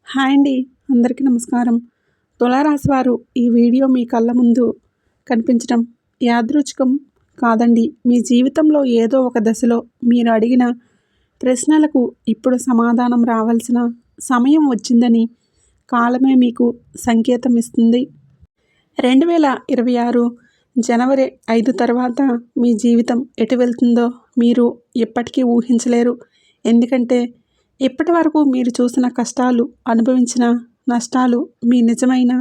Hi అండి. అందరికీ నమస్కారం. తులారాశి వారు ఈ వీడియో మీ కళ్ళ ముందు కనిపించడం యాదృచ్ఛికం కాదండి. మీ జీవితంలో ఏదో ఒక దశలో మీరు అడిగిన ప్రశ్నలకు ఇప్పుడు సమాధానం రావాల్సిన సమయం వచ్చిందని కాలమే మీకు సంకేతం ఇస్తుంది. 2026 జనవరి 5 తర్వాత మీ జీవితం ఎటు వెళ్తుందో మీరు ఎప్పటికీ ఊహించలేరు. ఎందుకంటే ఇప్పటి వరకు మీరు చూసిన కష్టాలు, అనుభవించిన నష్టాలు మీ నిజమైన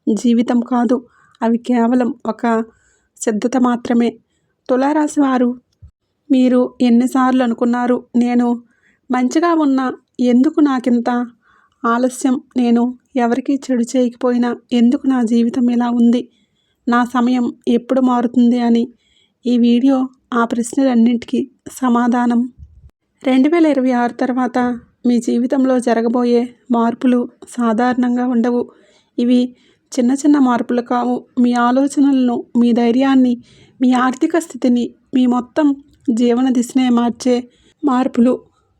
జీవితం కాదు. అవి కేవలం ఒక సిద్ధత మాత్రమే. తులారాశి వారు, మీరు ఎన్నిసార్లు అనుకున్నారు, నేను మంచిగా ఉన్నా ఎందుకు నాకింత ఆలస్యం, నేను ఎవరికీ చెడు చేయకపోయినా ఎందుకు నా జీవితం ఇలా ఉంది, నా సమయం ఎప్పుడు మారుతుంది అని. ఈ వీడియో ఆ ప్రశ్నలన్నింటికీ సమాధానం. 2026 తర్వాత మీ జీవితంలో జరగబోయే మార్పులు సాధారణంగా ఉండవు. ఇవి చిన్న చిన్న మార్పులు కావు. మీ ఆలోచనలను, మీ ధైర్యాన్ని, మీ ఆర్థిక స్థితిని, మీ మొత్తం జీవన దిశనే మార్చే మార్పులు.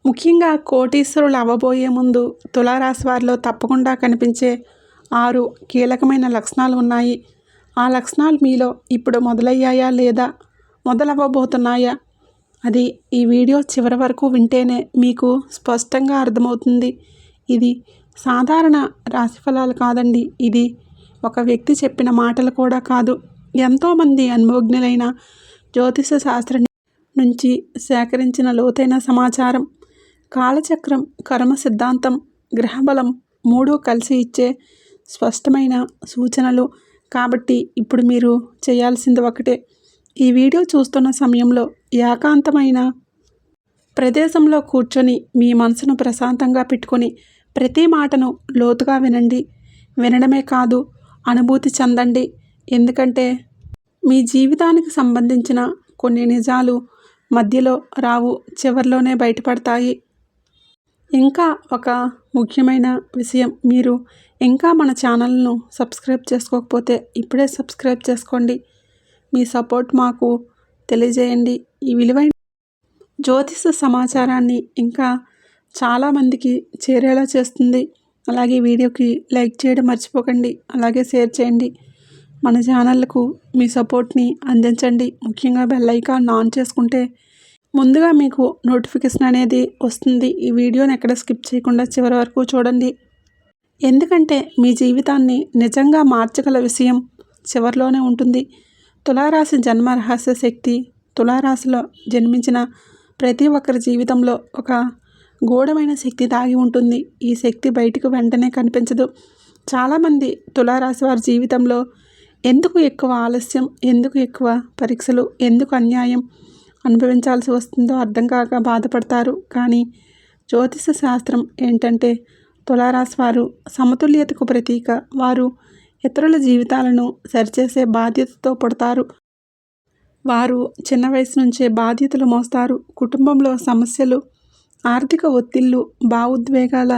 ముఖ్యంగా కోటీశ్వరులు అవ్వబోయే ముందు తులారాశి వారిలో తప్పకుండా కనిపించే 6 కీలకమైన లక్షణాలు ఉన్నాయి. ఆ లక్షణాలు మీలో ఇప్పుడు మొదలయ్యాయా లేదా మొదలవ్వబోతున్నాయా? అది ఈ వీడియో చివరి వరకు వింటేనే మీకు స్పష్టంగా అర్థమవుతుంది. ఇది సాధారణ రాశిఫలాలు కాదండి. ఇది ఒక వ్యక్తి చెప్పిన మాటలు కూడా కాదు. ఎంతోమంది అనుభవజ్ఞులైన జ్యోతిష శాస్త్రం నుంచి సేకరించిన లోతైన సమాచారం. కాలచక్రం, కర్మ సిద్ధాంతం, గ్రహబలం 3 కలిసి ఇచ్చే స్పష్టమైన సూచనలు. కాబట్టి ఇప్పుడు మీరు చేయాల్సింది ఒకటే. ఈ వీడియో చూస్తున్న సమయంలో ఏకాంతమైన ప్రదేశంలో కూర్చొని మీ మనసును ప్రశాంతంగా పెట్టుకొని ప్రతి మాటను లోతుగా వినండి. వినడమే కాదు, అనుభూతి చెందండి. ఎందుకంటే మీ జీవితానికి సంబంధించిన కొన్ని నిజాలు మధ్యలో రావు, చివరిలోనే బయటపడతాయి. ఇంకా ఒక ముఖ్యమైన విషయం, మీరు ఇంకా మన ఛానల్ను సబ్స్క్రైబ్ చేసుకోకపోతే ఇప్పుడే సబ్స్క్రైబ్ చేసుకోండి. మీ సపోర్ట్ మాకు తెలియజేయండి. ఈ విలువైన జ్యోతిష సమాచారాన్ని ఇంకా చాలామందికి చేరేలా చేస్తుంది. అలాగే వీడియోకి లైక్ చేయడం మర్చిపోకండి. అలాగే షేర్ చేయండి. మన ఛానళ్లకు మీ సపోర్ట్ని అందించండి. ముఖ్యంగా బెల్ ఐకాన్ ఆన్ చేసుకుంటే ముందుగా మీకు నోటిఫికేషన్ అనేది వస్తుంది. ఈ వీడియోని ఎక్కడ స్కిప్ చేయకుండా చివరి వరకు చూడండి. ఎందుకంటే మీ జీవితాన్ని నిజంగా మార్చగల విషయం చివరిలోనే ఉంటుంది. తులారాశి జన్మ రహస్య శక్తి. తులారాశిలో జన్మించిన ప్రతి ఒక్కరి జీవితంలో ఒక గూఢమైన శక్తి దాగి ఉంటుంది. ఈ శక్తి బయటకు వెంటనే కనిపించదు. చాలామంది తులారాశి వారి జీవితంలో ఎందుకు ఎక్కువ ఆలస్యం, ఎందుకు ఎక్కువ పరీక్షలు, ఎందుకు అన్యాయం అనుభవించాల్సి వస్తుందో అర్థం కాక బాధపడతారు. కానీ జ్యోతిష శాస్త్రం ఏంటంటే తులారాశి వారు సమతుల్యతకు ప్రతీక. వారు ఇతరుల జీవితాలను సరిచేసే బాధ్యతతో పుడతారు. వారు చిన్న వయసు నుంచే బాధ్యతలు మోస్తారు. కుటుంబంలో సమస్యలు, ఆర్థిక ఒత్తిళ్లు, భావోద్వేగాల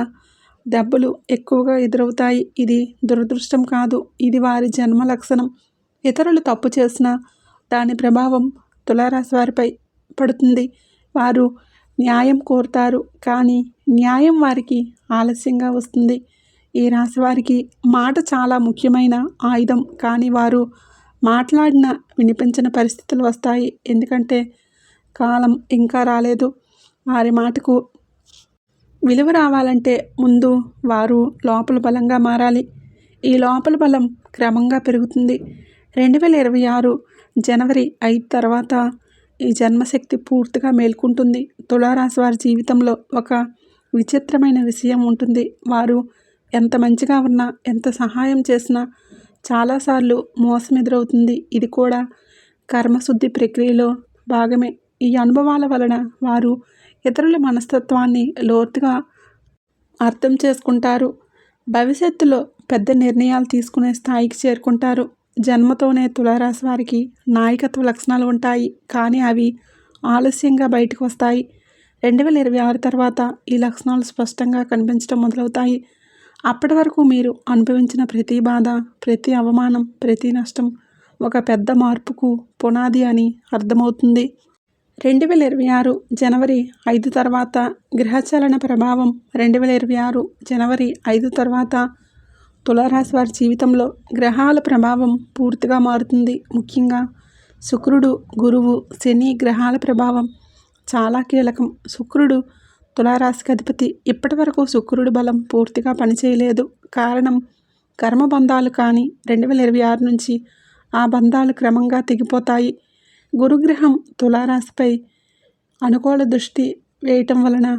దెబ్బలు ఎక్కువగా ఎదురవుతాయి. ఇది దురదృష్టం కాదు, ఇది వారి జన్మ లక్షణం. ఇతరులు తప్పు చేసినా దాని ప్రభావం తులారాశి వారిపై పడుతుంది. వారు న్యాయం కోరుతారు, కానీ న్యాయం వారికి ఆలస్యంగా వస్తుంది. ఈ రాశి వారికి మాట చాలా ముఖ్యమైన ఆయుధం. కానీ వారు మాట్లాడిన వినిపించిన పరిస్థితులు వస్తాయి. ఎందుకంటే కాలం ఇంకా రాలేదు. వారి మాటకు విలువ రావాలంటే ముందు వారు లోపల బలంగా మారాలి. ఈ లోపల బలం క్రమంగా పెరుగుతుంది. 2026 జనవరి 5 తర్వాత ఈ జన్మశక్తి పూర్తిగా మేల్కొంటుంది. తులారాశి వారి జీవితంలో ఒక విచిత్రమైన విషయం ఉంటుంది. వారు ఎంత మంచిగా ఉన్నా, ఎంత సహాయం చేసినా చాలాసార్లు మోసం ఎదురవుతుంది. ఇది కూడా కర్మశుద్ధి ప్రక్రియలో భాగమే. ఈ అనుభవాల వలన వారు ఇతరుల మనస్తత్వాన్ని లోతుగా అర్థం చేసుకుంటారు. భవిష్యత్తులో పెద్ద నిర్ణయాలు తీసుకునే స్థాయికి చేరుకుంటారు. జన్మతోనే తులారాశి వారికి నాయకత్వ లక్షణాలు ఉంటాయి, కానీ అవి ఆలస్యంగా బయటకు వస్తాయి. 2026 తర్వాత ఈ లక్షణాలు స్పష్టంగా కనిపించడం మొదలవుతాయి. అప్పటి వరకు మీరు అనుభవించిన ప్రతి బాధ, ప్రతి అవమానం, ప్రతి నష్టం ఒక పెద్ద మార్పుకు పునాది అని అర్థమవుతుంది. 2026 జనవరి 5 తర్వాత గ్రహచలన ప్రభావం. 2026 జనవరి 5 తర్వాత తులారాశి వారి జీవితంలో గ్రహాల ప్రభావం పూర్తిగా మారుతుంది. ముఖ్యంగా శుక్రుడు, గురువు, శని గ్రహాల ప్రభావం చాలా కీలకం. శుక్రుడు తులారాశికి అధిపతి. ఇప్పటి వరకు శుక్రుడు బలం పూర్తిగా పనిచేయలేదు. కారణం కర్మబంధాలు. కానీ 2026 నుంచి ఆ బంధాలు క్రమంగా తెగిపోతాయి. గురుగ్రహం తులారాశిపై అనుకూల దృష్టి వేయటం వలన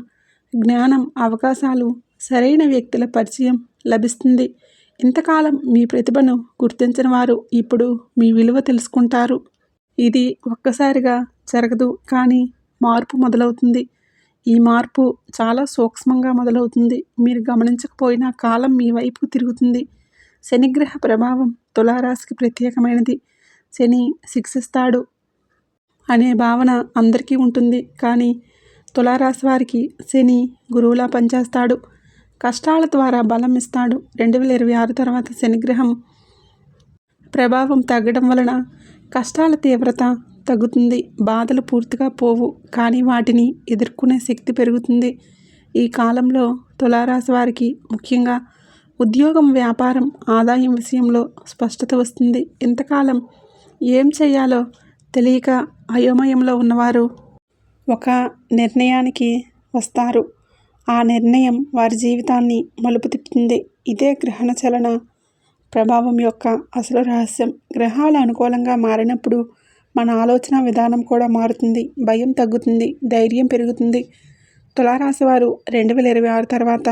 జ్ఞానం, అవకాశాలు, సరైన వ్యక్తుల పరిచయం లభిస్తుంది. ఇంతకాలం మీ ప్రతిభను గుర్తించిన వారు ఇప్పుడు మీ విలువ తెలుసుకుంటారు. ఇది ఒక్కసారిగా జరగదు, కానీ మార్పు మొదలవుతుంది. ఈ మార్పు చాలా సూక్ష్మంగా మొదలవుతుంది. మీరు గమనించకపోయినా కాలం మీ వైపు తిరుగుతుంది. శనిగ్రహ ప్రభావం తులారాశికి ప్రత్యేకమైనది. శని శిక్షిస్తాడు అనే భావన అందరికీ ఉంటుంది. కానీ తులారాశి వారికి శని గురువులా పనిచేస్తాడు. కష్టాల ద్వారా బలం ఇస్తాడు. 2026 తర్వాత శనిగ్రహం ప్రభావం తగ్గడం వలన కష్టాల తీవ్రత తగ్గుతుంది. బాధలు పూర్తిగా పోవు, కానీ వాటిని ఎదుర్కొనే శక్తి పెరుగుతుంది. ఈ కాలంలో తులారాశి వారికి ముఖ్యంగా ఉద్యోగం, వ్యాపారం, ఆదాయం విషయంలో స్పష్టత వస్తుంది. ఇంతకాలం ఏం చేయాలో తెలియక అయోమయంలో ఉన్నవారు ఒక నిర్ణయానికి వస్తారు. ఆ నిర్ణయం వారి జీవితాన్ని మలుపు తిప్పుతుంది. ఇదే గ్రహణ చలన ప్రభావం యొక్క అసలు రహస్యం. గ్రహాలు అనుకూలంగా మారినప్పుడు మన ఆలోచన విధానం కూడా మారుతుంది. భయం తగ్గుతుంది, ధైర్యం పెరుగుతుంది. తులారాశి వారు 2026 తర్వాత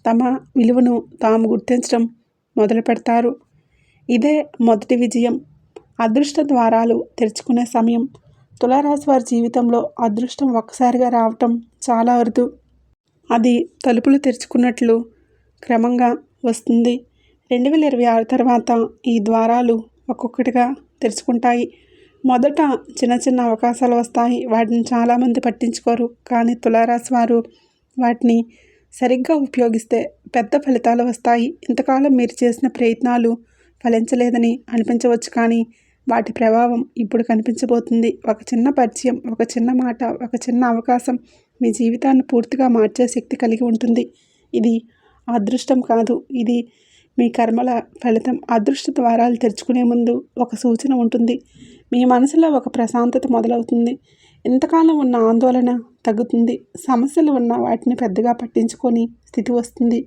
తమ విలువను తాము గుర్తించడం మొదలు పెడతారు. ఇదే మొదటి విజయం. అదృష్ట ద్వారాలు తెరుచుకునే సమయం. తులారాశి వారి జీవితంలో అదృష్టం ఒక్కసారిగా రావటం చాలా అరుదు. అది తలుపులు తెరుచుకున్నట్లు క్రమంగా వస్తుంది. 2026 తర్వాత ఈ ద్వారాలు ఒక్కొక్కటిగా తెరుచుకుంటాయి. మొదట చిన్న చిన్న అవకాశాలు వస్తాయి. వాటిని చాలామంది పట్టించుకోరు. కానీ తులారాశి వారు వాటిని సరిగ్గా ఉపయోగిస్తే పెద్ద ఫలితాలు వస్తాయి. ఇంతకాలం మీరు చేసిన ప్రయత్నాలు ఫలించలేదని అనిపించవచ్చు, కానీ వాటి ప్రభావం ఇప్పుడు కనిపించబోతుంది. ఒక చిన్న పరిచయం, ఒక చిన్న మాట, ఒక చిన్న అవకాశం మీ జీవితాన్ని పూర్తిగా మార్చే శక్తి కలిగి ఉంటుంది. ఇది అదృష్టం కాదు, ఇది మీ కర్మల ఫలితం. అదృష్ట ద్వారాలు తెరుచుకునే ముందు ఒక సూచన ఉంటుంది. మీ మనసులో ఒక ప్రశాంతత మొదలవుతుంది. ఇంతకాలం ఉన్న ఆందోళన తగ్గుతుంది. సమస్యలు ఉన్న వాటిని పెద్దగా పట్టించుకొని స్థితి వస్తుంది.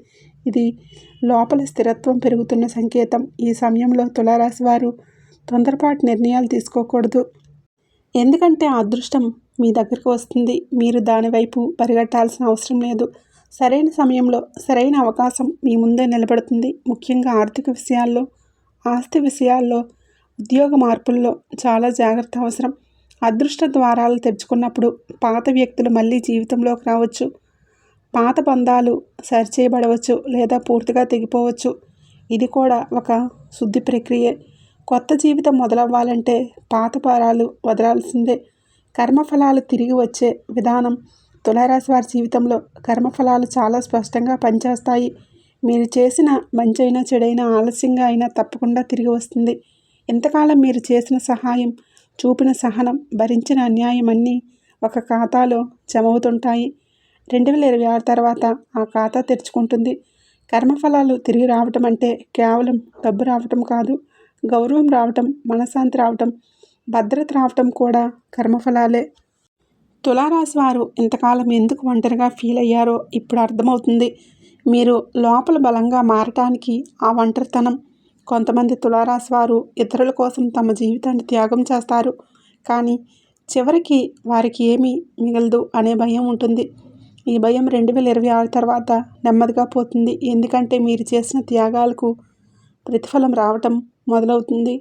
ఇది లోపల స్థిరత్వం పెరుగుతున్న సంకేతం. ఈ సమయంలో తులారాశి వారు తొందరపాటు నిర్ణయాలు తీసుకోకూడదు. ఎందుకంటే అదృష్టం మీ దగ్గరకు వస్తుంది. మీరు దానివైపు పరిగెట్టాల్సిన అవసరం లేదు. సరైన సమయంలో సరైన అవకాశం మీ ముందే నిలబడుతుంది. ముఖ్యంగా ఆర్థిక విషయాల్లో, ఆస్తి విషయాల్లో, ఉద్యోగ మార్పుల్లో చాలా జాగ్రత్త అవసరం. అదృష్ట ద్వారాలు తెరుచుకున్నప్పుడు పాత వ్యక్తులు మళ్ళీ జీవితంలోకి రావచ్చు. పాత బంధాలు సరిచేయబడవచ్చు లేదా పూర్తిగా తెగిపోవచ్చు. ఇది కూడా ఒక శుద్ధి ప్రక్రియే. కొత్త జీవితం మొదలవ్వాలంటే పాత భారాలు వదలాల్సిందే. కర్మఫలాలు తిరిగి వచ్చే విధానం. తులారాశి వారి జీవితంలో కర్మఫలాలు చాలా స్పష్టంగా పనిచేస్తాయి. మీరు చేసిన మంచైనా చెడైనా ఆలస్యంగా అయినా తప్పకుండా తిరిగి వస్తుంది. ఇంతకాలం మీరు చేసిన సహాయం, చూపిన సహనం, భరించిన అన్యాయం అన్నీ ఒక ఖాతాలో జమవుతుంటాయి. 2026 తర్వాత ఆ ఖాతా తెరుచుకుంటుంది. కర్మఫలాలు తిరిగి రావటం అంటే కేవలం డబ్బు రావటం కాదు, గౌరవం రావటం, మనశ్శాంతి రావటం, భద్రత రావటం కూడా కర్మఫలాలే. తులారాశి వారు ఇంతకాలం ఎందుకు ఒంటరిగా ఫీల్ అయ్యారో ఇప్పుడు అర్థమవుతుంది. మీరు లోపల బలంగా మారటానికి ఆ ఒంటరితనం. కొంతమంది తులారాశి వారు ఇతరుల కోసం తమ జీవితాన్ని త్యాగం చేస్తారు, కానీ చివరికి వారికి ఏమీ మిగలదు అనే భయం ఉంటుంది. ఈ భయం 2026 తర్వాత నెమ్మదిగా పోతుంది. ఎందుకంటే మీరు చేసిన త్యాగాలకు ప్రతిఫలం రావటం మొదలవుతుంది.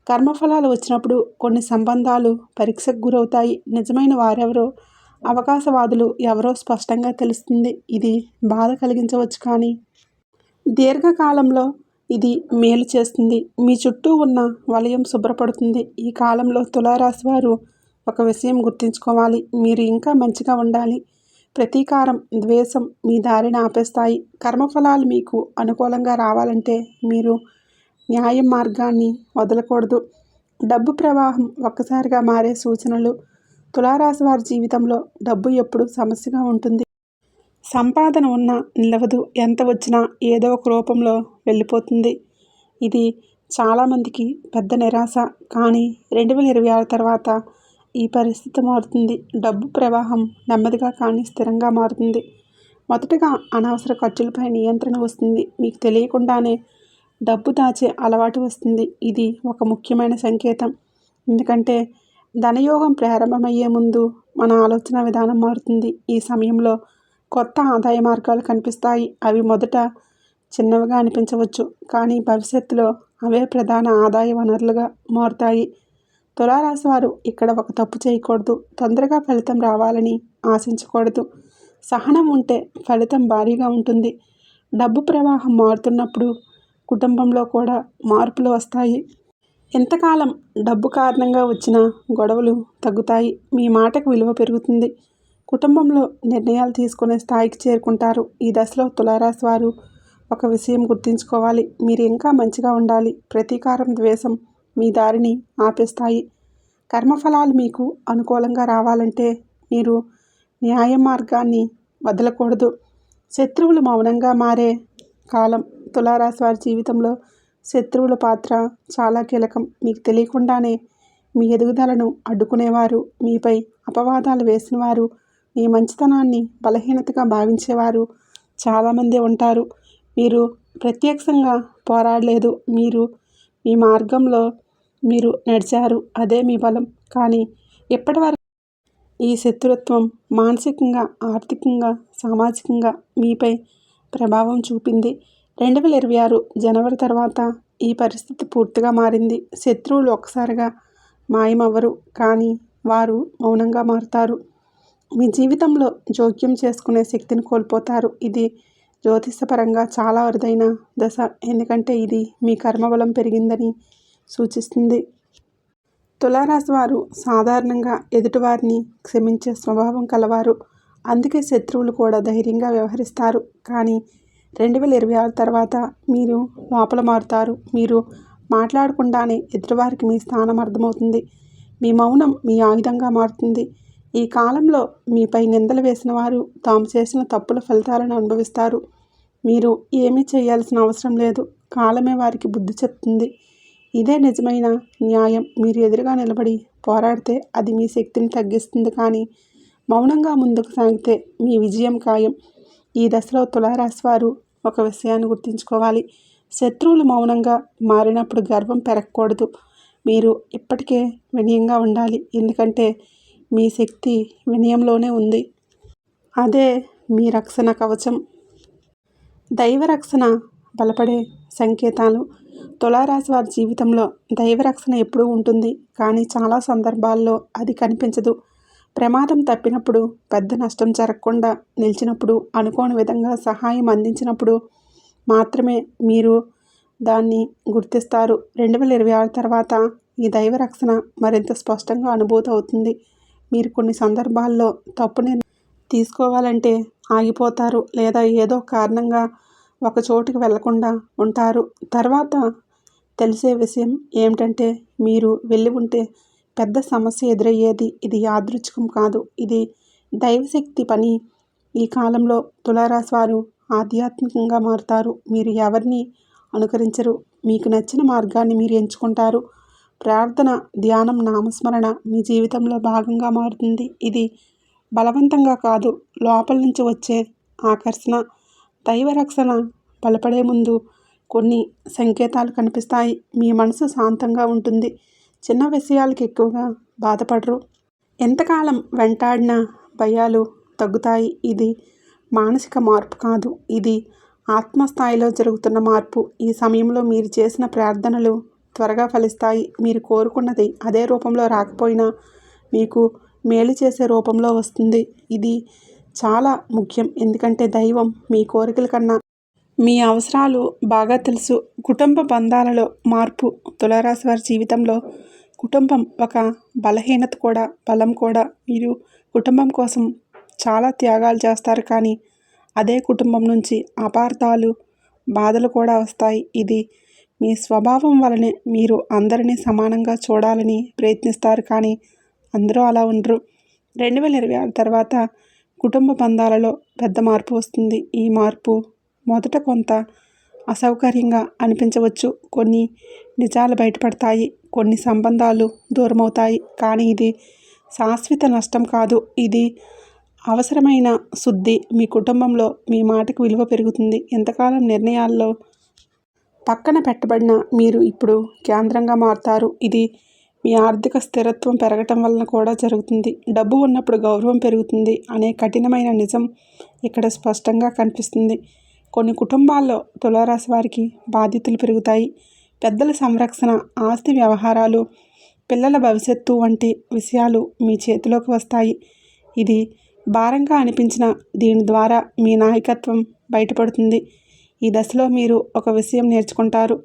కర్మఫలాలు వచ్చినప్పుడు కొన్ని సంబంధాలు పరీక్షకు గురవుతాయి. నిజమైన వారెవరో, అవకాశవాదులు ఎవరో స్పష్టంగా తెలుస్తుంది. ఇది బాధ కలిగించవచ్చు, కానీ దీర్ఘకాలంలో ఇది మేలు చేస్తుంది. మీ చుట్టూ ఉన్న వలయం శుభ్రపడుతుంది. ఈ కాలంలో తులారాశి వారు ఒక విషయం గుర్తుంచుకోవాలి. మీరు ఇంకా మంచిగా ఉండాలి. ప్రతీకారం, ద్వేషం మీ దారిని ఆపేస్తాయి. కర్మఫలాలు మీకు అనుకూలంగా రావాలంటే మీరు న్యాయం మార్గాన్ని వదలకూడదు. డబ్బు ప్రవాహం ఒక్కసారిగా మారే సూచనలు. తులారాశి వారి జీవితంలో డబ్బు ఎప్పుడు సమస్యగా ఉంటుంది. సంపాదన ఉన్నా నిలవదు, ఎంత వచ్చినా ఏదో ఒక రూపంలో వెళ్ళిపోతుంది. ఇది చాలామందికి పెద్ద నిరాశ. కానీ 2026 తర్వాత ఈ పరిస్థితి మారుతుంది. డబ్బు ప్రవాహం నెమ్మదిగా కానీ స్థిరంగా మారుతుంది. మొదటగా అనవసర ఖర్చులపై నియంత్రణ వస్తుంది. మీకు తెలియకుండానే డబ్బు దాచే అలవాటు వస్తుంది. ఇది ఒక ముఖ్యమైన సంకేతం. ఎందుకంటే ధనయోగం ప్రారంభమయ్యే ముందు మన ఆలోచన విధానం మారుతుంది. ఈ సమయంలో కొత్త ఆదాయ మార్గాలు కనిపిస్తాయి. అవి మొదట చిన్నవిగా అనిపించవచ్చు, కానీ భవిష్యత్తులో అవే ప్రధాన ఆదాయ వనరులుగా మారుతాయి. తులారాశి వారు ఇక్కడ ఒక తప్పు చేయకూడదు. తొందరగా ఫలితం రావాలని ఆశించకూడదు. సహనం ఉంటే ఫలితం భారీగా ఉంటుంది. డబ్బు ప్రవాహం మారుతున్నప్పుడు కుటుంబంలో కూడా మార్పులు వస్తాయి. ఎంతకాలం డబ్బు కారణంగా వచ్చిన గొడవలు తగ్గుతాయి. మీ మాటకు విలువ పెరుగుతుంది. కుటుంబంలో నిర్ణయాలు తీసుకునే స్థాయికి చేరుకుంటారు. ఈ దశలో తులారాశి వారు ఒక విషయం గుర్తుంచుకోవాలి. మీరు ఇంకా మంచిగా ఉండాలి. ప్రతీకారం, ద్వేషం మీ దారిని ఆపేస్తాయి. కర్మఫలాలు మీకు అనుకూలంగా రావాలంటే మీరు న్యాయ మార్గాన్ని వదలకూడదు. శత్రువులు మౌనంగా మారే కాలం. తులారాశి వారి జీవితంలో శత్రువుల పాత్ర చాలా కీలకం. మీకు తెలియకుండానే మీ ఎదుగుదలను అడ్డుకునేవారు, మీపై అపవాదాలు వేసినవారు, మీ మంచితనాన్ని బలహీనతగా భావించేవారు చాలామంది ఉంటారు. మీరు ప్రత్యక్షంగా పోరాడలేదు. మీరు మీ మార్గంలో మీరు నడిచారు. అదే మీ బలం. కానీ ఇప్పటివరకు ఈ శత్రుత్వం మానసికంగా, ఆర్థికంగా, సామాజికంగా మీపై ప్రభావం చూపింది. 2026 జనవరి తర్వాత ఈ పరిస్థితి పూర్తిగా మారింది. శత్రువులు ఒక్కసారిగా మాయమవ్వరు, కానీ వారు మౌనంగా మారుతారు. మీ జీవితంలో జోక్యం చేసుకునే శక్తిని కోల్పోతారు. ఇది జ్యోతిషపరంగా చాలా అరుదైన దశ. ఎందుకంటే ఇది మీ కర్మబలం పెరిగిందని సూచిస్తుంది. తులారాశి వారు సాధారణంగా ఎదుటివారిని క్షమించే స్వభావం కలవారు. అందుకే శత్రువులు కూడా ధైర్యంగా వ్యవహరిస్తారు. కానీ 2026 తర్వాత మీరు లోపల మారుతారు. మీరు మాట్లాడకుండానే ఎదుటివారికి మీ స్థానం అర్థమవుతుంది. మీ మౌనం మీ ఆయుధంగా మారుతుంది. ఈ కాలంలో మీపై నిందలు వేసిన వారు తాము చేసిన తప్పుల ఫలితాలను అనుభవిస్తారు. మీరు ఏమీ చేయాల్సిన అవసరం లేదు. కాలమే వారికి బుద్ధి చెప్తుంది. ఇదే నిజమైన న్యాయం. మీరు ఎదురుగా నిలబడి పోరాడితే అది మీ శక్తిని తగ్గిస్తుంది, కానీ మౌనంగా ముందుకు సాగితే మీ విజయం ఖాయం. ఈ దశలో తులారాశి వారు ఒక విషయాన్ని గుర్తుంచుకోవాలి. శత్రువులు మౌనంగా మారినప్పుడు గర్వం పెరగకూడదు. మీరు ఇప్పటికే వినయంగా ఉండాలి. ఎందుకంటే మీ శక్తి వినయంలోనే ఉంది. అదే మీ రక్షణ కవచం. దైవరక్షణ బలపడే సంకేతాలు. తులారాశి వారి జీవితంలో దైవరక్షణ ఎప్పుడూ ఉంటుంది, కానీ చాలా సందర్భాల్లో అది కనిపించదు. ప్రమాదం తప్పినప్పుడు, పెద్ద నష్టం జరగకుండా నిలిచినప్పుడు, అనుకోని విధంగా సహాయం అందించినప్పుడు మాత్రమే మీరు దాన్ని గుర్తిస్తారు. 2026 తర్వాత ఈ దైవరక్షణ మరింత స్పష్టంగా అనుభూతి అవుతుంది. మీరు కొన్ని సందర్భాల్లో తప్పు నిర్ణయం తీసుకోవాలంటే ఆగిపోతారు, లేదా ఏదో కారణంగా ఒక చోటుకి వెళ్లకుండా ఉంటారు. తర్వాత తెలిసే విషయం ఏమిటంటే మీరు వెళ్ళి ఉంటే పెద్ద సమస్య ఎదురయ్యేది. ఇది యాదృచ్ఛికం కాదు, ఇది దైవశక్తి పని. ఈ కాలంలో తులారాశి వారు ఆధ్యాత్మికంగా మారుతారు. మీరు ఎవరిని అనుకరించరు. మీకు నచ్చిన మార్గాన్ని మీరు ఎంచుకుంటారు. ప్రార్థన, ధ్యానం, నామస్మరణ మీ జీవితంలో భాగంగా మారుతుంది. ఇది బలవంతంగా కాదు, లోపల నుంచి వచ్చే ఆకర్షణ. దైవరక్షణ బలపడే ముందు కొన్ని సంకేతాలు కనిపిస్తాయి. మీ మనసు శాంతంగా ఉంటుంది. చిన్న విషయాలకు ఎక్కువగా బాధపడరు. ఎంతకాలం వెంటాడిన భయాలు తగ్గుతాయి. ఇది మానసిక మార్పు కాదు, ఇది ఆత్మస్థాయిలో జరుగుతున్న మార్పు. ఈ సమయంలో మీరు చేసిన ప్రార్థనలు త్వరగా ఫలిస్తాయి. మీరు కోరుకున్నది అదే రూపంలో రాకపోయినా మీకు మేలు చేసే రూపంలో వస్తుంది. ఇది చాలా ముఖ్యం, ఎందుకంటే దైవం మీ కోరికల కన్నా మీ అవసరాలు బాగా తెలుసు. కుటుంబ బంధాలలో మార్పు. తులారాశి వారి జీవితంలో కుటుంబం ఒక బలహీనత కూడా బలం కూడా. మీరు కుటుంబం కోసం చాలా త్యాగాలు చేస్తారు, కానీ అదే కుటుంబం నుంచి అపార్థాలు, బాధలు కూడా వస్తాయి. ఇది మీ స్వభావం వలనే. మీరు అందరినీ సమానంగా చూడాలని ప్రయత్నిస్తారు, కానీ అందరూ అలా ఉండరు. 2026 తర్వాత కుటుంబ బంధాలలో పెద్ద మార్పు వస్తుంది. ఈ మార్పు మొదట కొంత అసౌకర్యంగా అనిపించవచ్చు. కొన్ని నిజాలు బయటపడతాయి. కొన్ని సంబంధాలు దూరమవుతాయి. కానీ ఇది శాశ్వత నష్టం కాదు. ఇది అవసరమైన శుద్ధి. మీ కుటుంబంలో మీ మాటకు విలువ పెరుగుతుంది. ఇంతకాలం నిర్ణయాల్లో పక్కన పెట్టబడిన మీరు ఇప్పుడు కేంద్రంగా మారుతారు. ఇది మీ ఆర్థిక స్థిరత్వం పెరగటం వలన కూడా జరుగుతుంది. డబ్బు ఉన్నప్పుడు గౌరవం పెరుగుతుంది అనే కఠినమైన నిజం ఇక్కడ స్పష్టంగా కనిపిస్తుంది. కొన్ని కుటుంబాల్లో తులారాశి వారికి బాధ్యతలు పెరుగుతాయి. పెద్దల సంరక్షణ, ఆస్తి వ్యవహారాలు, పిల్లల భవిష్యత్తు వంటి విషయాలు మీ చేతిలోకి వస్తాయి. ఇది భారంగా అనిపించిన దీని ద్వారా మీ నాయకత్వం బయటపడుతుంది. ఈ దశలో మీరు ఒక విషయం నేర్చుకుంటారు.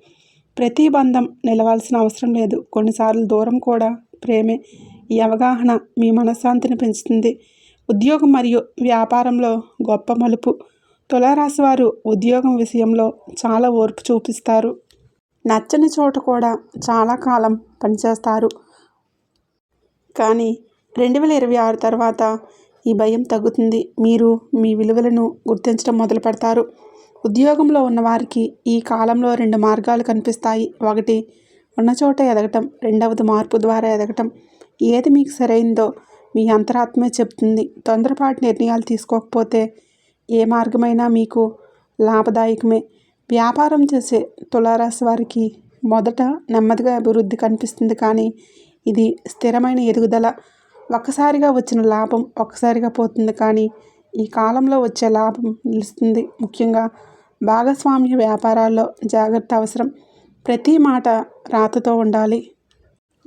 ప్రతి బంధం నిలవాల్సిన అవసరం లేదు. కొన్నిసార్లు దూరం కూడా ప్రేమే. ఈ అవగాహన మీ మనశ్శాంతిని పెంచుతుంది. ఉద్యోగం మరియు వ్యాపారంలో గొప్ప మలుపు. తులారాశి వారు ఉద్యోగం విషయంలో చాలా ఓర్పు చూపిస్తారు. నచ్చని చోట కూడా చాలా కాలం పనిచేస్తారు. కానీ 2026 తర్వాత ఈ భయం తగ్గుతుంది. మీరు మీ విలువలను గుర్తించడం మొదలు పెడతారు. ఉద్యోగంలో ఉన్నవారికి ఈ కాలంలో 2 మార్గాలు కనిపిస్తాయి. ఒకటి ఉన్న చోట ఎదగటం, రెండవది మార్పు ద్వారా ఎదగటం. ఏది మీకు సరైందో మీ అంతరాత్మే చెప్తుంది. తొందరపాటు నిర్ణయాలు తీసుకోకపోతే ఏ మార్గమైనా మీకు లాభదాయకమే. వ్యాపారం చేసే తులారాశి వారికి మొదట నెమ్మదిగా అభివృద్ధి కనిపిస్తుంది. కానీ ఇది స్థిరమైన ఎదుగుదల. ఒక్కసారిగా వచ్చిన లాభం ఒక్కసారిగా పోతుంది. కానీ ఈ కాలంలో వచ్చే లాభం నిలుస్తుంది. ముఖ్యంగా భాగస్వామ్య వ్యాపారాల్లో జాగ్రత్త అవసరం. ప్రతి మాట రాతతో ఉండాలి.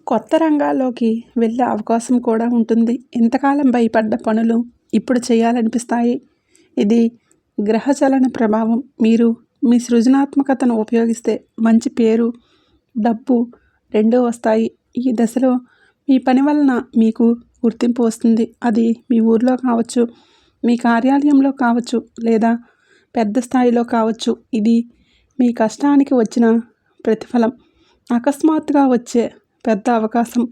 కొత్త రంగాల్లోకి వెళ్ళే అవకాశం కూడా ఉంటుంది. ఇంతకాలం భయపడ్డ పనులు ఇప్పుడు చేయాలనిపిస్తాయి. ఇది గ్రహచలన ప్రభావం. మీరు మీ సృజనాత్మకతను ఉపయోగిస్తే మంచి పేరు, డబ్బు రెండూ వస్తాయి. ఈ దశలో మీ పని వలన మీకు గుర్తింపు వస్తుంది. అది మీ ఊర్లో కావచ్చు, మీ కార్యాలయంలో కావచ్చు, లేదా పెద్ద స్థాయిలో కావచ్చు. ఇది మీ కష్టానికి వచ్చిన ప్రతిఫలం. అకస్మాత్తుగా వచ్చే పెద్ద అవకాశం.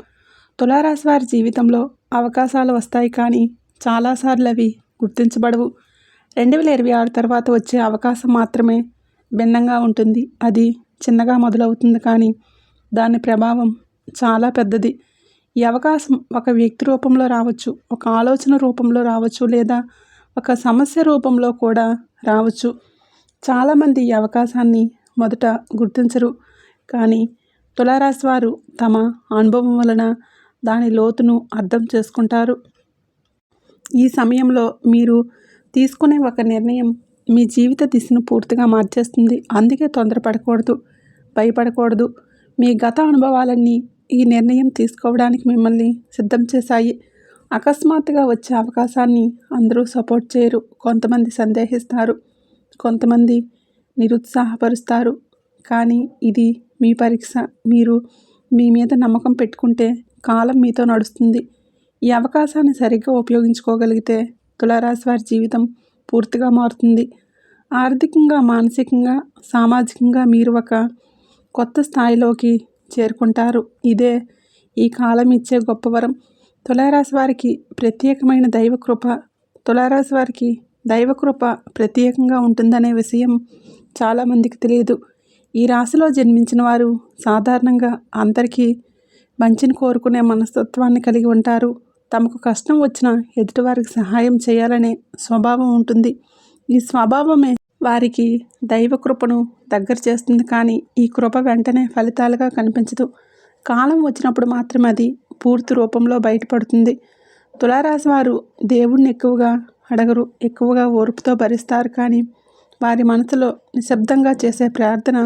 తులారాశి వారి జీవితంలో అవకాశాలు వస్తాయి. కానీ చాలాసార్లు అవి గుర్తించబడవు. 2026 తర్వాత వచ్చే అవకాశం మాత్రమే భిన్నంగా ఉంటుంది. అది చిన్నగా మొదలవుతుంది. కానీ దాని ప్రభావం చాలా పెద్దది. ఈ అవకాశం ఒక వ్యక్తి రూపంలో రావచ్చు, ఒక ఆలోచన రూపంలో రావచ్చు, లేదా ఒక సమస్య రూపంలో కూడా రావచ్చు. చాలామంది ఈ అవకాశాన్ని మొదట గుర్తించరు. కానీ తులారాశి వారు తమ అనుభవం వలన దాని లోతును అర్థం చేసుకుంటారు. ఈ సమయంలో మీరు తీసుకునే ఒక నిర్ణయం మీ జీవిత దిశను పూర్తిగా మార్చేస్తుంది. అందుకే తొందరపడకూడదు, భయపడకూడదు. మీ గత అనుభవాలన్నీ ఈ నిర్ణయం తీసుకోవడానికి మిమ్మల్ని సిద్ధం చేశాయి. అకస్మాత్తుగా వచ్చే అవకాశాన్ని అందరూ సపోర్ట్ చేయరు. కొంతమంది సందేహిస్తారు, కొంతమంది నిరుత్సాహపరుస్తారు. కానీ ఇది మీ పరీక్ష. మీరు మీ మీద నమ్మకం పెట్టుకుంటే కాలం మీతో నడుస్తుంది. ఈ అవకాశాన్ని సరిగ్గా ఉపయోగించుకోగలిగితే తులారాశి వారి జీవితం పూర్తిగా మారుతుంది. ఆర్థికంగా, మానసికంగా, సామాజికంగా మీరు ఒక కొత్త స్థాయిలోకి చేరుకుంటారు. ఇదే ఈ కాలం ఇచ్చే గొప్ప వరం. తులారాశి వారికి ప్రత్యేకమైన దైవకృప. తులారాశి వారికి దైవకృప ప్రత్యేకంగా ఉంటుందనే విషయం చాలామందికి తెలియదు. ఈ రాశిలో జన్మించిన వారు సాధారణంగా అందరికీ మంచిని కోరుకునే మనస్తత్వాన్ని కలిగి ఉంటారు. తమకు కష్టం వచ్చినా ఎదుటివారికి సహాయం చేయాలనే స్వభావం ఉంటుంది. ఈ స్వభావమే వారికి దైవకృపను దగ్గర చేస్తుంది. కానీ ఈ కృప వెంటనే ఫలితాలుగా కనిపించదు. కాలం వచ్చినప్పుడు మాత్రమే అది పూర్తి రూపంలో బయటపడుతుంది. తులారాశి వారు దేవుణ్ణి ఎక్కువగా అడగరు, ఎక్కువగా ఓర్పుతో భరిస్తారు. కానీ వారి మనసులో నిశ్శబ్దంగా చేసే ప్రార్థన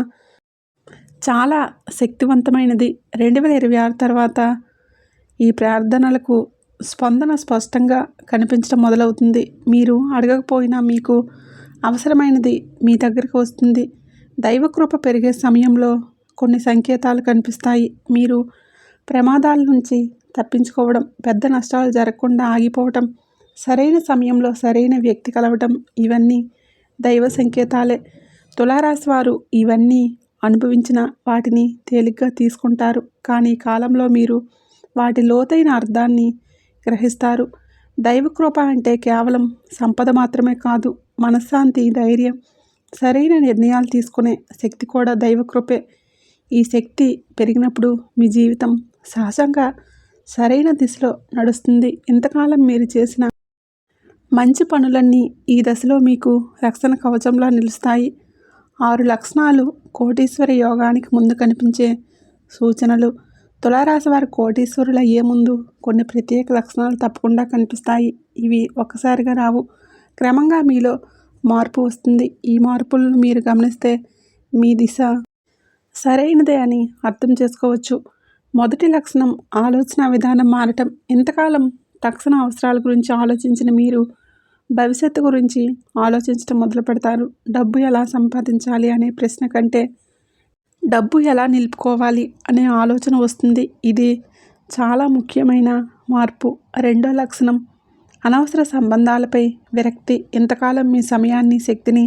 చాలా శక్తివంతమైనది. 2026 తర్వాత ఈ ప్రార్థనలకు స్పందన స్పష్టంగా కనిపించడం మొదలవుతుంది. మీరు అడగకపోయినా మీకు అవసరమైనది మీ దగ్గరికి వస్తుంది. దైవకృప పెరిగే సమయంలో కొన్ని సంకేతాలు కనిపిస్తాయి. మీరు ప్రమాదాల నుంచి తప్పించుకోవడం, పెద్ద నష్టాలు జరగకుండా ఆగిపోవటం, సరైన సమయంలో సరైన వ్యక్తి కలవటం, ఇవన్నీ దైవ సంకేతాలే. తులారాశి వారు ఇవన్నీ అనుభవించిన వాటిని తేలిగ్గా తీసుకుంటారు. కానీ కాలంలో మీరు వాటి లోతైన అర్థాన్ని గ్రహిస్తారు. దైవకృప అంటే కేవలం సంపద మాత్రమే కాదు, మనశ్శాంతి, ధైర్యం, సరైన నిర్ణయాలు తీసుకునే శక్తి కూడా దైవకృపే. ఈ శక్తి పెరిగినప్పుడు మీ జీవితం సహజంగా సరైన దిశలో నడుస్తుంది. ఇంతకాలం మీరు చేసిన మంచి పనులన్నీ ఈ దశలో మీకు రక్షణ కవచంలా నిలుస్తాయి. 6 లక్షణాలు కోటీశ్వర యోగానికి ముందు కనిపించే సూచనలు. తులారాశి వారు కోటీశ్వరులు అయ్యే ముందు కొన్ని ప్రత్యేక లక్షణాలు తప్పకుండా కనిపిస్తాయి. ఇవి ఒక్కసారిగా రావు, క్రమంగా మీలో మార్పు వస్తుంది. ఈ మార్పులను మీరు గమనిస్తే మీ దిశ సరైనదే అని అర్థం చేసుకోవచ్చు. మొదటి లక్షణం ఆలోచన విధానం మారటం. ఇంతకాలం తక్షణ అవసరాల గురించి ఆలోచించిన మీరు భవిష్యత్తు గురించి ఆలోచించడం మొదలు పెడతారు. డబ్బు ఎలా సంపాదించాలి అనే ప్రశ్న కంటే డబ్బు ఎలా నిలుపుకోవాలి అనే ఆలోచన వస్తుంది. ఇది చాలా ముఖ్యమైన మార్పు. రెండో లక్షణం అనవసర సంబంధాలపై విరక్తి. ఇంతకాలం మీ సమయాన్ని, శక్తిని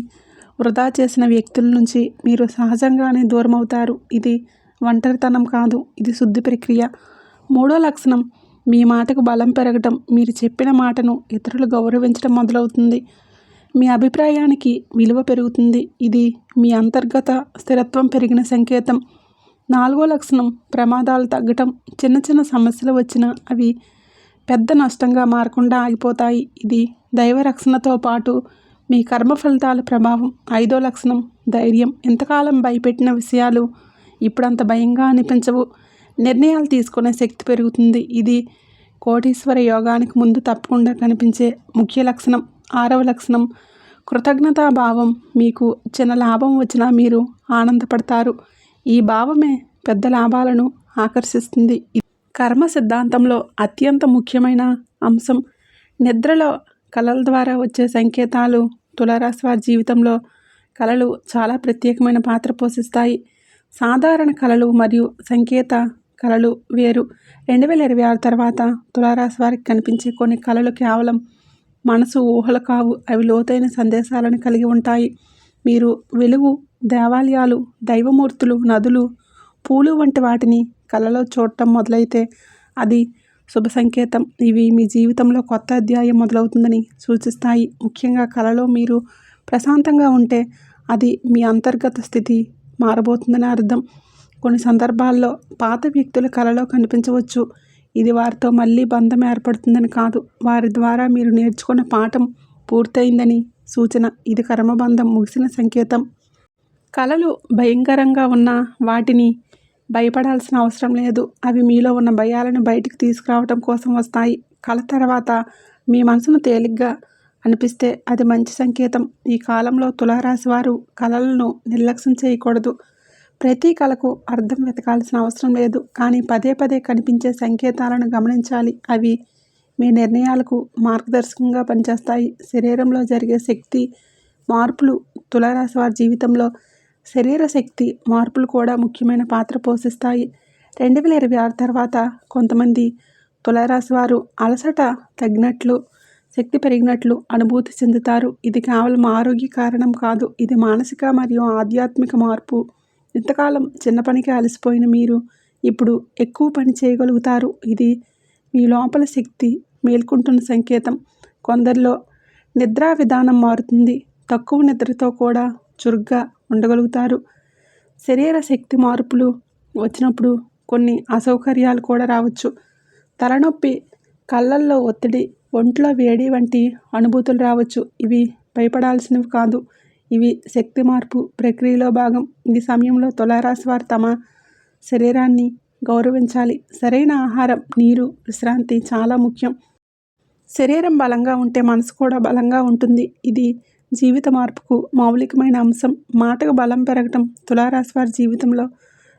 వృధా చేసిన వ్యక్తుల నుంచి మీరు సహజంగానే దూరం అవుతారు. ఇది ఒంటరితనం కాదు, ఇది శుద్ధి ప్రక్రియ. మూడో లక్షణం మీ మాటకు బలం పెరగటం. మీరు చెప్పిన మాటను ఇతరులు గౌరవించడం మొదలవుతుంది. మీ అభిప్రాయానికి విలువ పెరుగుతుంది. ఇది మీ అంతర్గత స్థిరత్వం పెరిగిన సంకేతం. నాలుగో లక్షణం ప్రమాదాలు తగ్గటం. చిన్న చిన్న సమస్యలు వచ్చినా అవి పెద్ద నష్టంగా మారకుండా ఆగిపోతాయి. ఇది దైవ రక్షణతో పాటు మీ కర్మ ఫలితాల ప్రభావం. ఐదో లక్షణం ధైర్యం. ఇంతకాలం భయపెట్టిన విషయాలు ఇప్పుడంత భయంగా అనిపించవు. నిర్ణయాలు తీసుకునే శక్తి పెరుగుతుంది. ఇది కోటీశ్వర యోగానికి ముందు తప్పకుండా కనిపించే ముఖ్య లక్షణం. ఆరవ లక్షణం కృతజ్ఞతాభావం. మీకు చిన్న లాభం వచ్చినా మీరు ఆనందపడతారు. ఈ భావమే పెద్ద లాభాలను ఆకర్షిస్తుంది. కర్మ సిద్ధాంతంలో అత్యంత ముఖ్యమైన అంశం. నిద్రలో కళల ద్వారా వచ్చే సంకేతాలు. తులారాశి వారి జీవితంలో కళలు చాలా ప్రత్యేకమైన పాత్ర పోషిస్తాయి. సాధారణ కళలు మరియు సంకేత కళలు వేరు. 2026 తర్వాత తులారాశి వారికి కనిపించే కొన్ని కళలు కేవలం మనసు ఊహలు కావు, అవి లోతైన సందేశాలను కలిగి ఉంటాయి. మీరు వెలుగు, దేవాలయాలు, దైవమూర్తులు, నదులు, పూలు వంటి వాటిని కళలో చూడటం మొదలైతే అది శుభ సంకేతం. ఇవి మీ జీవితంలో కొత్త అధ్యాయం మొదలవుతుందని సూచిస్తాయి. ముఖ్యంగా కళలో మీరు ప్రశాంతంగా ఉంటే అది మీ అంతర్గత స్థితి మారబోతుందని అర్థం. కొన్ని సందర్భాల్లో పాత వ్యక్తుల కళలో కనిపించవచ్చు. ఇది వారితో మళ్ళీ బంధం ఏర్పడుతుందని కాదు, వారి ద్వారా మీరు నేర్చుకున్న పాఠం పూర్తయిందని సూచన. ఇది కర్మబంధం ముగిసిన సంకేతం. కళలు భయంకరంగా ఉన్న వాటిని భయపడాల్సిన అవసరం లేదు. అవి మీలో ఉన్న భయాలను బయటికి తీసుకురావటం కోసం వస్తాయి. కళ తర్వాత మీ మనసును తేలిగ్గా అనిపిస్తే అది మంచి సంకేతం. ఈ కాలంలో తులారాశి వారు కళలను నిర్లక్ష్యం చేయకూడదు. ప్రతి కళకు అర్థం వెతకాల్సిన అవసరం లేదు, కానీ పదే పదే కనిపించే సంకేతాలను గమనించాలి. అవి మీ నిర్ణయాలకు మార్గదర్శకంగా పనిచేస్తాయి. శరీరంలో జరిగే శక్తి మార్పులు. తులారాశి వారి జీవితంలో శరీర శక్తి మార్పులు కూడా ముఖ్యమైన పాత్ర పోషిస్తాయి. 2026 తర్వాత కొంతమంది తులారాశి వారు అలసట తగ్గినట్లు, శక్తి పెరిగినట్లు అనుభూతి చెందుతారు. ఇది కేవలం ఆరోగ్య కారణం కాదు, ఇది మానసిక మరియు ఆధ్యాత్మిక మార్పు. ఇంతకాలం చిన్న పనికి అలసిపోయిన మీరు ఇప్పుడు ఎక్కువ పని చేయగలుగుతారు. ఇది మీ లోపల శక్తి మేల్కొంటున్న సంకేతం. కొందరిలో నిద్రా విధానం మారుతుంది. తక్కువ నిద్రతో కూడా చురుగ్గా ఉండగలుగుతారు. శరీర శక్తి మార్పులు వచ్చినప్పుడు కొన్ని అసౌకర్యాలు కూడా రావచ్చు. తలనొప్పి, కళ్ళల్లో ఒత్తిడి, ఒంట్లో వేడి వంటి అనుభూతులు రావచ్చు. ఇవి భయపడాల్సినవి కాదు, ఇవి శక్తి మార్పు ప్రక్రియలో భాగం. ఈ సమయంలో తులారాశి వారు తమ శరీరాన్ని గౌరవించాలి. సరైన ఆహారం, నీరు, విశ్రాంతి చాలా ముఖ్యం. శరీరం బలంగా ఉంటే మనసు కూడా బలంగా ఉంటుంది. ఇది జీవిత మార్పుకు మౌలికమైన అంశం. మాటకు బలం పెరగటం. తులారాశి వారి జీవితంలో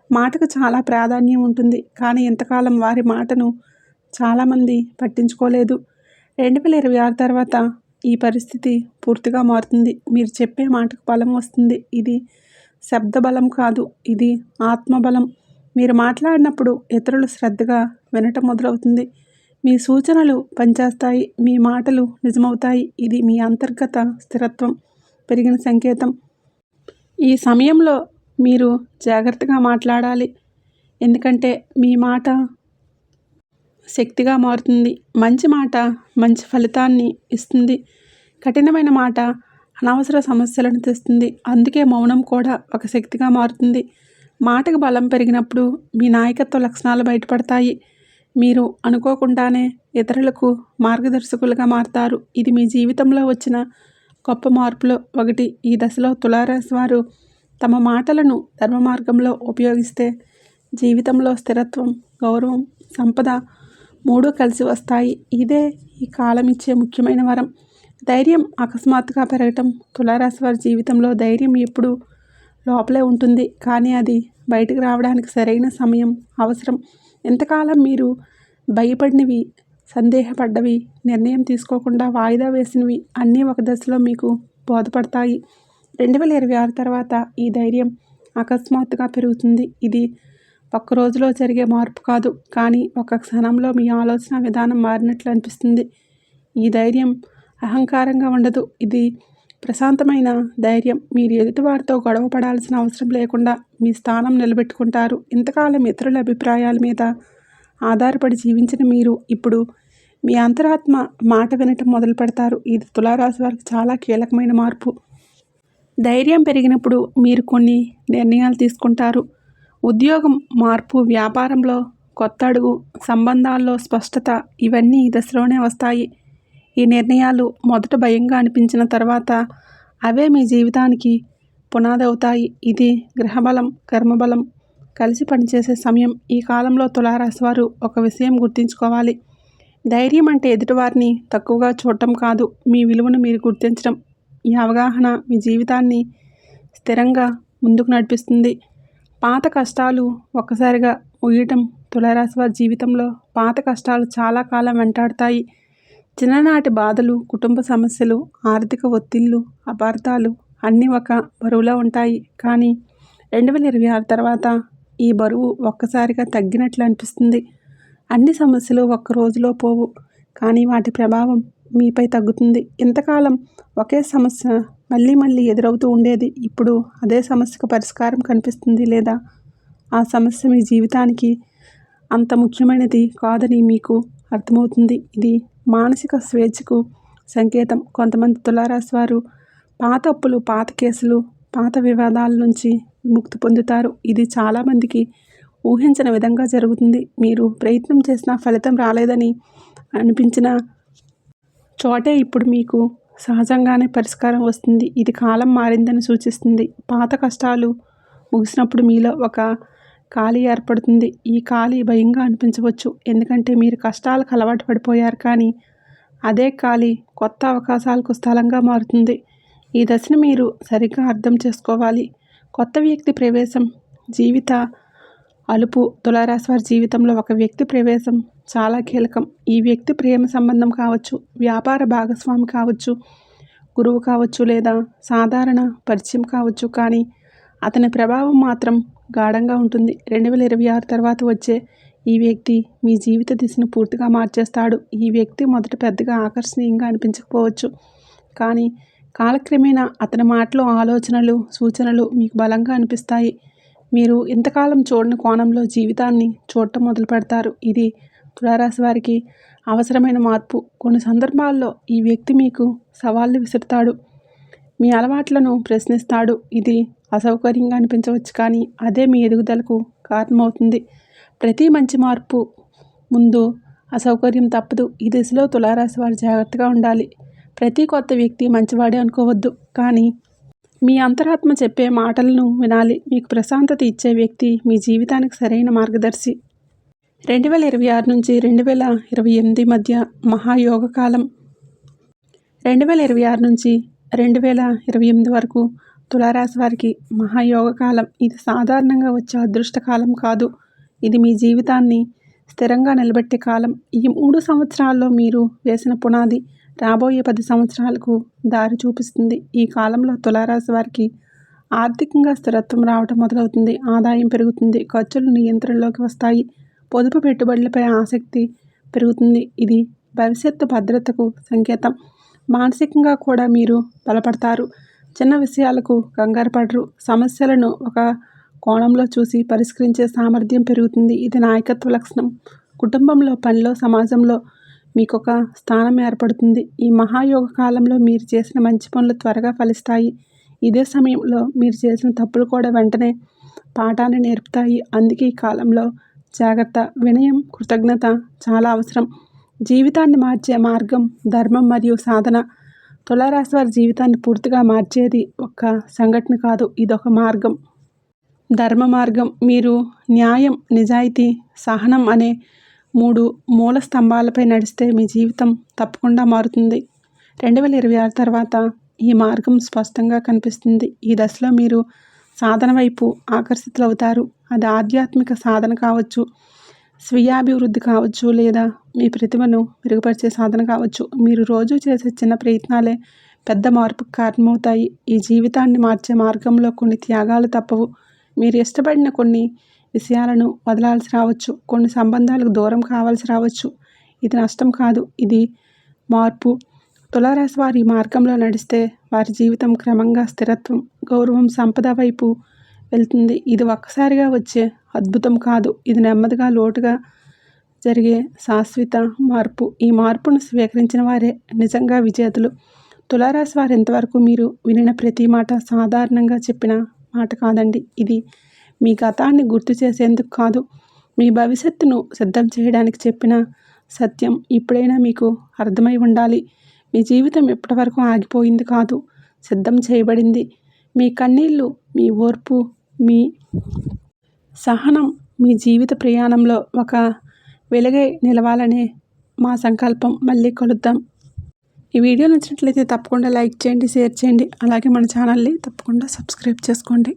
మాటకు చాలా ప్రాధాన్యం ఉంటుంది, కానీ ఇంతకాలం వారి మాటను చాలామంది పట్టించుకోలేదు. 2026 తర్వాత ఈ పరిస్థితి పూర్తిగా మారుతుంది. మీరు చెప్పే మాటకు బలం వస్తుంది. ఇది శబ్ద బలం కాదు, ఇది ఆత్మబలం. మీరు మాట్లాడినప్పుడు ఇతరులు శ్రద్ధగా వినటం మొదలవుతుంది. మీ సూచనలు పనిచేస్తాయి, మీ మాటలు నిజమవుతాయి. ఇది మీ అంతర్గత స్థిరత్వం పెరిగిన సంకేతం. ఈ సమయంలో మీరు జాగ్రత్తగా మాట్లాడాలి, ఎందుకంటే మీ మాట శక్తిగా మారుతుంది. మంచి మాట మంచి ఫలితాన్ని ఇస్తుంది. కఠినమైన మాట అనవసర సమస్యలను తెస్తుంది. అందుకే మౌనం కూడా ఒక శక్తిగా మారుతుంది. మాటకు బలం పెరిగినప్పుడు మీ నాయకత్వ లక్షణాలు బయటపడతాయి. మీరు అనుకోకుండానే ఇతరులకు మార్గదర్శకులుగా మారతారు. ఇది మీ జీవితంలో వచ్చిన గొప్ప మార్పులో ఒకటి. ఈ దశలో తులారాశి వారు తమ మాటలను ధర్మ మార్గంలో ఉపయోగిస్తే జీవితంలో స్థిరత్వం, గౌరవం, సంపద మూడూ కలిసి వస్తాయి. ఇదే ఈ కాలం ఇచ్చే ముఖ్యమైన వరం. ధైర్యం అకస్మాత్తుగా పెరగటం. తులారాశి వారి జీవితంలో ధైర్యం ఎప్పుడూ లోపలే ఉంటుంది, కానీ అది బయటకు రావడానికి సరైన సమయం అవసరం. ఎంతకాలం మీరు భయపడినవి, సందేహపడ్డవి, నిర్ణయం తీసుకోకుండా వాయిదా వేసినవి అన్నీ ఒక దశలో మీకు బోధపడతాయి. 2026 తర్వాత ఈ ధైర్యం అకస్మాత్తుగా పెరుగుతుంది. ఇది ఒక్క రోజులో జరిగే మార్పు కాదు, కానీ ఒక క్షణంలో మీ ఆలోచన విధానం మారినట్లు అనిపిస్తుంది. ఈ ధైర్యం అహంకారంగా ఉండదు, ఇది ప్రశాంతమైన ధైర్యం. మీరు ఎదుటివారితో గొడవ పడాల్సిన అవసరం లేకుండా మీ స్థానం నిలబెట్టుకుంటారు. ఇంతకాలం ఇతరుల అభిప్రాయాల మీద ఆధారపడి జీవించిన మీరు ఇప్పుడు మీ అంతరాత్మ మాట వినటం మొదలు పెడతారు. ఇది తులారాశి వారికి చాలా కీలకమైన మార్పు. ధైర్యం పెరిగినప్పుడు మీరు కొన్ని నిర్ణయాలు తీసుకుంటారు. ఉద్యోగం మార్పు, వ్యాపారంలో కొత్త అడుగు, సంబంధాల్లో స్పష్టత ఇవన్నీ ఈ దశలోనే వస్తాయి. ఈ నిర్ణయాలు మొదట భయంగా అనిపించిన తర్వాత అవే మీ జీవితానికి పునాది అవుతాయి. ఇది గ్రహబలం, కర్మబలం కలిసి పనిచేసే సమయం. ఈ కాలంలో తులారాశి వారు ఒక విషయం గుర్తుంచుకోవాలి. ధైర్యం అంటే ఎదుటివారిని తక్కువగా చూడటం కాదు, మీ విలువను మీరు గుర్తించడం. ఈ అవగాహన మీ జీవితాన్ని స్థిరంగా ముందుకు నడిపిస్తుంది. పాత కష్టాలు ఒక్కసారిగా ముగియటం. తులారాశి వారి జీవితంలో పాత కష్టాలు చాలా కాలం వెంటాడుతాయి. చిన్ననాటి బాధలు, కుటుంబ సమస్యలు, ఆర్థిక ఒత్తిళ్లు, అపార్థాలు అన్నీ ఒక బరువులో ఉంటాయి. కానీ 2026 తర్వాత ఈ బరువు ఒక్కసారిగా తగ్గినట్లు అనిపిస్తుంది. అన్ని సమస్యలు ఒక్క రోజులో పోవు, కానీ వాటి ప్రభావం మీపై తగ్గుతుంది. ఇంతకాలం ఒకే సమస్య మళ్ళీ మళ్ళీ ఎదురవుతూ ఉండేది. ఇప్పుడు అదే సమస్యకు పరిష్కారం కనిపిస్తుంది, లేదా ఆ సమస్య మీ జీవితానికి అంత ముఖ్యమైనది కాదని మీకు అర్థమవుతుంది. ఇది మానసిక స్వేచ్ఛకు సంకేతం. కొంతమంది తులారాశి వారు పాత అప్పులు, పాత కేసులు, పాత వివాదాల నుంచి విముక్తి పొందుతారు. ఇది చాలామందికి ఊహించని విధంగా జరుగుతుంది. మీరు ప్రయత్నం చేసినా ఫలితం రాలేదని అనిపించిన చోటే ఇప్పుడు మీకు సహజంగానే పరిష్కారం వస్తుంది. ఇది కాలం మారిందని సూచిస్తుంది. పాత కష్టాలు ముగిసినప్పుడు మీలో ఒక ఖాళీ ఏర్పడుతుంది. ఈ ఖాళీ భయంగా అనిపించవచ్చు, ఎందుకంటే మీరు కష్టాలకు అలవాటు పడిపోయారు. కానీ అదే ఖాళీ కొత్త అవకాశాలకు స్థలంగా మారుతుంది. ఈ దశను మీరు సరిగ్గా అర్థం చేసుకోవాలి. కొత్త వ్యక్తి ప్రవేశం, జీవిత అలుపు. తులారాశి వారి జీవితంలో ఒక వ్యక్తి ప్రవేశం చాలా కీలకం. ఈ వ్యక్తి ప్రేమ సంబంధం కావచ్చు, వ్యాపార భాగస్వామి కావచ్చు, గురువు కావచ్చు, లేదా సాధారణ పరిచయం కావచ్చు, కానీ అతని ప్రభావం మాత్రం గాఢంగా ఉంటుంది. 2026 తర్వాత వచ్చే ఈ వ్యక్తి మీ జీవిత దిశను పూర్తిగా మార్చేస్తాడు. ఈ వ్యక్తి మొదట పెద్దగా ఆకర్షణీయంగా అనిపించకపోవచ్చు, కానీ కాలక్రమేణా అతని మాటలు, ఆలోచనలు, సూచనలు మీకు బలంగా అనిపిస్తాయి. మీరు ఇంతకాలం చూడని కోణంలో జీవితాన్ని చూడటం మొదలు పెడతారు. ఇది తులారాశి వారికి అవసరమైన మార్పు. కొన్ని సందర్భాల్లో ఈ వ్యక్తి మీకు సవాళ్లు విసురుతాడు, మీ అలవాట్లను ప్రశ్నిస్తాడు. ఇది అసౌకర్యంగా అనిపించవచ్చు, కానీ అదే మీ ఎదుగుదలకు కారణమవుతుంది. ప్రతి మంచి మార్పు ముందు అసౌకర్యం తప్పదు. ఈ దిశలో తులారాశి వారు జాగ్రత్తగా ఉండాలి. ప్రతి కొత్త వ్యక్తి మంచివాడే అనుకోవద్దు, కానీ మీ అంతరాత్మ చెప్పే మాటలను వినాలి. మీకు ప్రశాంతత ఇచ్చే వ్యక్తి మీ జీవితానికి సరైన మార్గదర్శి. 2026 నుంచి 2028 మధ్య మహాయోగ కాలం. 2026 నుంచి 2028 వరకు తులారాశి వారికి మహాయోగ కాలం. ఇది సాధారణంగా వచ్చే అదృష్ట కాలం కాదు, ఇది మీ జీవితాన్ని స్థిరంగా నిలబెట్టే కాలం. ఈ 3 సంవత్సరాల్లో మీరు వేసిన పునాది రాబోయే 10 సంవత్సరాలకు దారి చూపిస్తుంది. ఈ కాలంలో తులారాశి వారికి ఆర్థికంగా స్థిరత్వం రావటం మొదలవుతుంది. ఆదాయం పెరుగుతుంది, ఖర్చులు నియంత్రణలోకి వస్తాయి, పొదుపు పెట్టుబడులపై ఆసక్తి పెరుగుతుంది. ఇది భవిష్యత్తు భద్రతకు సంకేతం. మానసికంగా కూడా మీరు బలపడతారు. చిన్న విషయాలకు కంగారు పడరు, సమస్యలను ఒక కోణంలో చూసి పరిష్కరించే సామర్థ్యం పెరుగుతుంది. ఇది నాయకత్వ లక్షణం. కుటుంబంలో, పనిలో, సమాజంలో మీకొక స్థానం ఏర్పడుతుంది. ఈ మహాయోగ కాలంలో మీరు చేసిన మంచి పనులు త్వరగా ఫలిస్తాయి. ఇదే సమయంలో మీరు చేసిన తప్పులు కూడా వెంటనే పాఠాన్ని నేర్పుతాయి. అందుకే ఈ కాలంలో జాగ్రత్త, వినయం, కృతజ్ఞత చాలా అవసరం. జీవితాన్ని మార్చే మార్గం ధర్మం మరియు సాధన. తులారాశి వారి జీవితాన్ని పూర్తిగా మార్చేది ఒక్క సంఘటన కాదు, ఇదొక మార్గం. ధర్మ మార్గం. మీరు న్యాయం, నిజాయితీ, సహనం అనే 3 మూల స్తంభాలపై నడిస్తే మీ జీవితం తప్పకుండా మారుతుంది. 2026 తర్వాత ఈ మార్గం స్పష్టంగా కనిపిస్తుంది. ఈ దశలో మీరు సాధన వైపు ఆకర్షితులవుతారు. అది ఆధ్యాత్మిక సాధన కావచ్చు, స్వీయాభివృద్ధి కావచ్చు, లేదా మీ ప్రతిభను మెరుగుపరిచే సాధన కావచ్చు. మీరు రోజు చేసే చిన్న ప్రయత్నాలే పెద్ద మార్పుకు కారణమవుతాయి. ఈ జీవితాన్ని మార్చే మార్గంలో కొన్ని త్యాగాలు తప్పవు. మీరు ఇష్టపడిన కొన్ని విషయాలను వదలాల్సి రావచ్చు, కొన్ని సంబంధాలకు దూరం కావాల్సి రావచ్చు. ఇది నష్టం కాదు, ఇది మార్పు. తులారాశి వారి ఈ మార్గంలో నడిస్తే వారి జీవితం క్రమంగా స్థిరత్వం, గౌరవం, సంపద వైపు వెళ్తుంది. ఇది ఒక్కసారిగా వచ్చే అద్భుతం కాదు, ఇది నెమ్మదిగా లోటుగా జరిగే శాశ్వత మార్పు. ఈ మార్పును స్వీకరించిన వారే నిజంగా విజేతలు. తులారాశి వారు ఇంతవరకు మీరు వినిన ప్రతి మాట సాధారణంగా చెప్పిన మాట కాదండి. ఇది మీ గతాన్ని గుర్తు చేసేందుకు కాదు, మీ భవిష్యత్తును సిద్ధం చేయడానికి చెప్పిన సత్యం. ఇప్పుడైనా మీకు అర్థమై ఉండాలి, మీ జీవితం ఇప్పటివరకు ఆగిపోయింది కాదు, సిద్ధం చేయబడింది. మీ కన్నీళ్ళు, మీ ఓర్పు, మీ సహనం మీ జీవిత ప్రయాణంలో ఒక వెలుగై నిలవాలనే మా సంకల్పం. మళ్ళీ కలుద్దాం. ఈ వీడియో నచ్చినట్లయితే తప్పకుండా లైక్ చేయండి, షేర్ చేయండి. అలాగే మన ఛానల్ని తప్పకుండా సబ్స్క్రైబ్ చేసుకోండి.